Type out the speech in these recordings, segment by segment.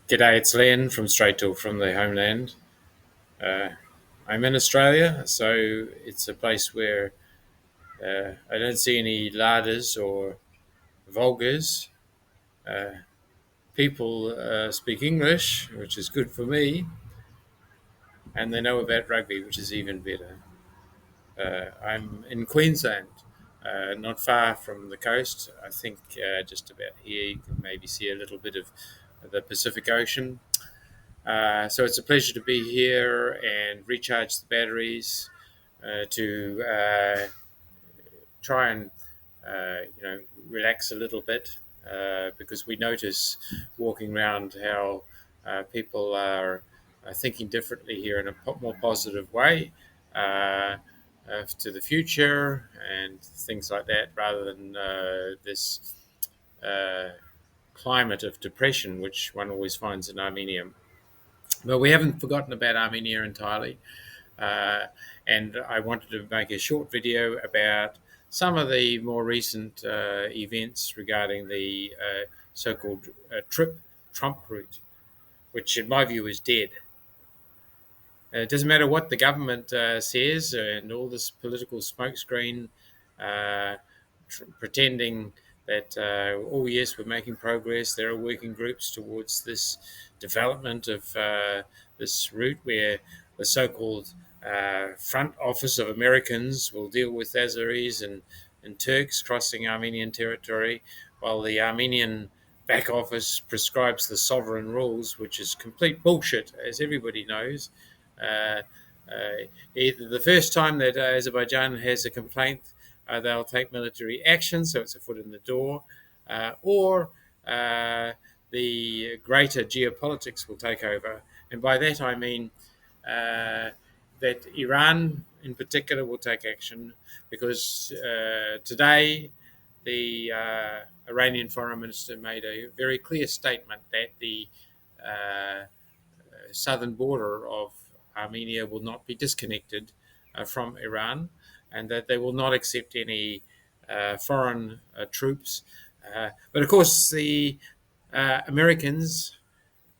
G'day, it's Len from Straight Talk from the Homeland. Uh, I'm in Australia, so it's a place where I don't see any larders or vulgars. Uh, People speak English, which is good for me, and they know about rugby, which is even better. I'm in Queensland, not far from the coast. I think just about here you can maybe see a little bit of the Pacific Ocean. So it's a pleasure to be here and recharge the batteries to try and relax a little bit because we notice walking around how people are thinking differently here in a more positive way to the future and things like that, rather than this uh, climate of depression which one always finds in Armenia. But we haven't forgotten about Armenia entirely. Uh, and I wanted to make a short video about some of the more recent events regarding the so-called Trump route, which in my view is dead. It doesn't matter what the government says and all this political smokescreen pretending that, oh, yes, we're making progress. There are working groups towards this development of this route where the so called front office of Americans will deal with Azeris and Turks crossing Armenian territory, while the Armenian back office prescribes the sovereign rules, which is complete bullshit, as everybody knows. Uh, Either the first time that Azerbaijan has a complaint, they'll take military action, so it's a foot in the door, or the greater geopolitics will take over. And by that I mean that Iran in particular will take action, because today the Iranian foreign minister made a very clear statement that the southern border of Armenia will not be disconnected from Iran, and that they will not accept any foreign troops. But of course, the Americans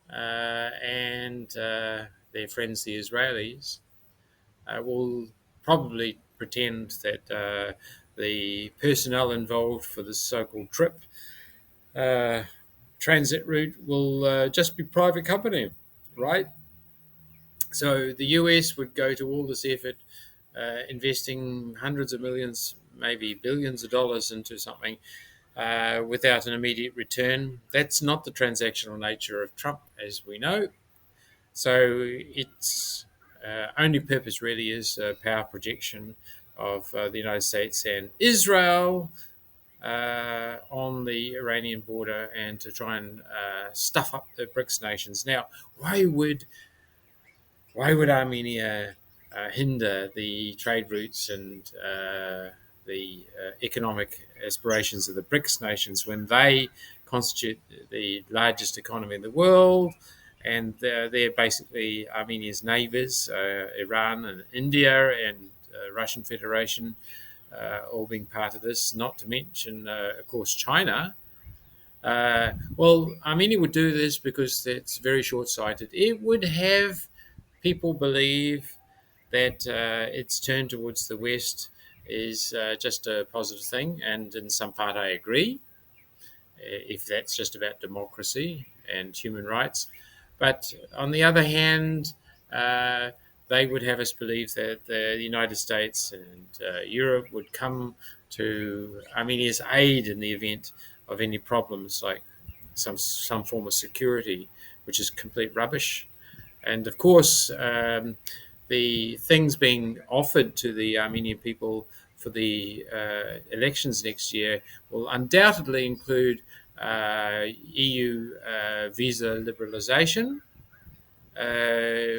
and their friends, the Israelis, will probably pretend that the personnel involved for this so-called Tripp uh, transit route will just be private company, right? So the US would go to all this effort, investing hundreds of millions, maybe billions of dollars into something without an immediate return. That's not the transactional nature of Trump, as we know. So its only purpose really is power projection of the United States and Israel on the Iranian border, and to try and stuff up the BRICS nations. Now, why would Armenia hinder the trade routes and the economic aspirations of the BRICS nations when they constitute the largest economy in the world? And they're basically Armenia's neighbours, Iran and India and Russian Federation, all being part of this, not to mention, of course, China. Well, Armenia would do this because it's very short sighted. It would have people believe that its turn towards the West is just a positive thing, and in some part I agree, if that's just about democracy and human rights. But on the other hand, they would have us believe that the United States and Europe would come to Armenia's aid in the event of any problems, like some form of security, which is complete rubbish. And of course, the things being offered to the Armenian people for the elections next year will undoubtedly include EU visa liberalisation,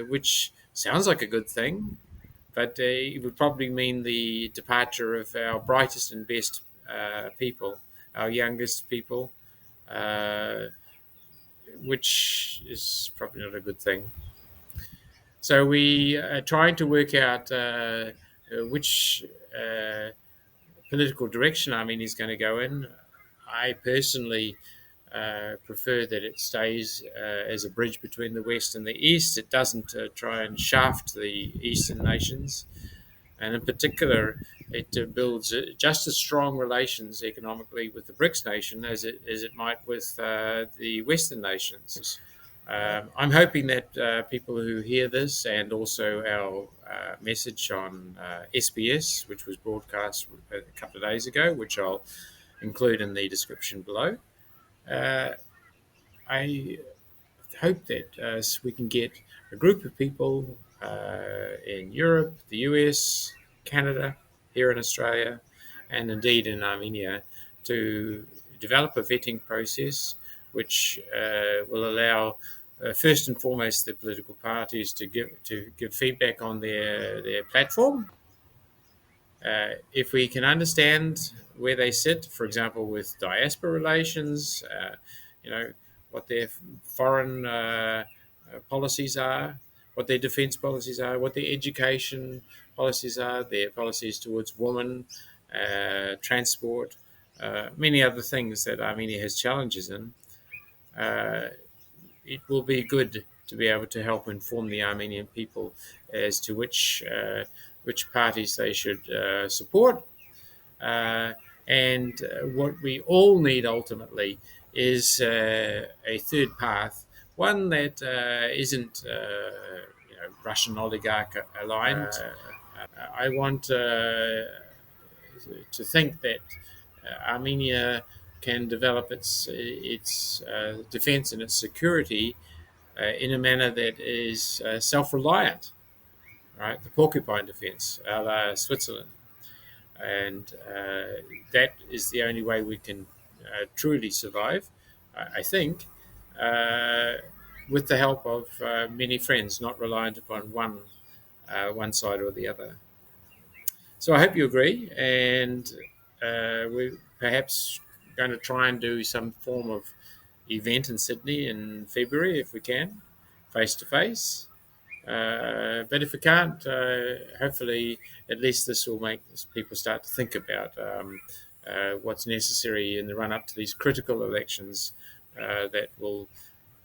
which sounds like a good thing, but it would probably mean the departure of our brightest and best people, our youngest people, uh, which is probably not a good thing. So we are trying to work out which political direction Armenia is going to go in. I personally prefer that it stays as a bridge between the West and the East. It doesn't try and shaft the Eastern nations. And in particular, it builds just as strong relations economically with the BRICS nation as it might with the Western nations. I'm hoping that people who hear this, and also our message on SBS, which was broadcast a couple of days ago, which I'll include in the description below, I hope that we can get a group of people in Europe, the US, Canada, here in Australia, and indeed in Armenia to develop a vetting process which will allow, first and foremost, the political parties to give feedback on their platform. If we can understand where they sit, for example, with diaspora relations, what their foreign policies are, what their defence policies are, what their education policies are, their policies towards women, transport, many other things that Armenia has challenges in, it will be good to be able to help inform the Armenian people as to which parties they should support. And what we all need ultimately is a third path, one that isn't Russian oligarch aligned. I want to think that Armenia can develop its defense and its security in a manner that is self-reliant, right? The porcupine defense, a la Switzerland. And that is the only way we can truly survive, I think, with the help of many friends, not reliant upon one side or the other. So I hope you agree, and we're perhaps going to try and do some form of event in Sydney in February, if we can, face to face. But if we can't, hopefully at least this will make people start to think about what's necessary in the run-up to these critical elections that will,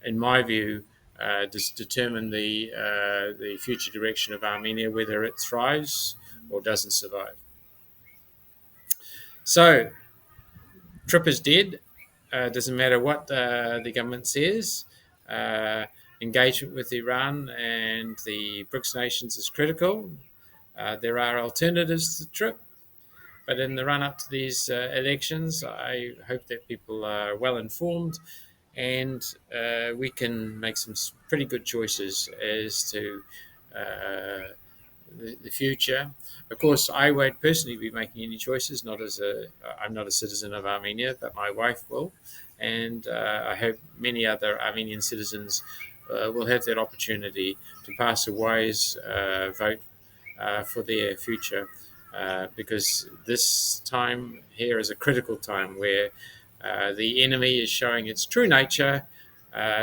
in my view, determine the future direction of Armenia, whether it thrives or doesn't survive. So, Tripp is dead. Doesn't matter what the government says. Engagement with Iran and the BRICS nations is critical. There are alternatives to Tripp, but in the run-up to these elections, I hope that people are well informed and we can make some pretty good choices as to the future. Of course, I won't personally be making any choices. I'm not a citizen of Armenia, but my wife will, and I hope many other Armenian citizens will have that opportunity to pass a wise vote for their future, because this time here is a critical time where the enemy is showing its true nature,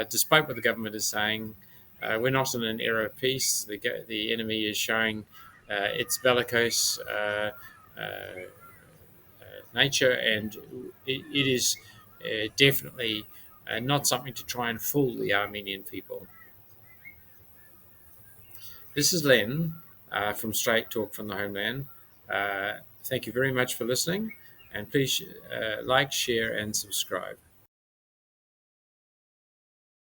despite what the government is saying. We're not in an era of peace. The enemy is showing its bellicose nature, and it is definitely not something to try and fool the Armenian people. This is Len from Straight Talk from the Homeland. Thank you very much for listening, and please like, share, and subscribe.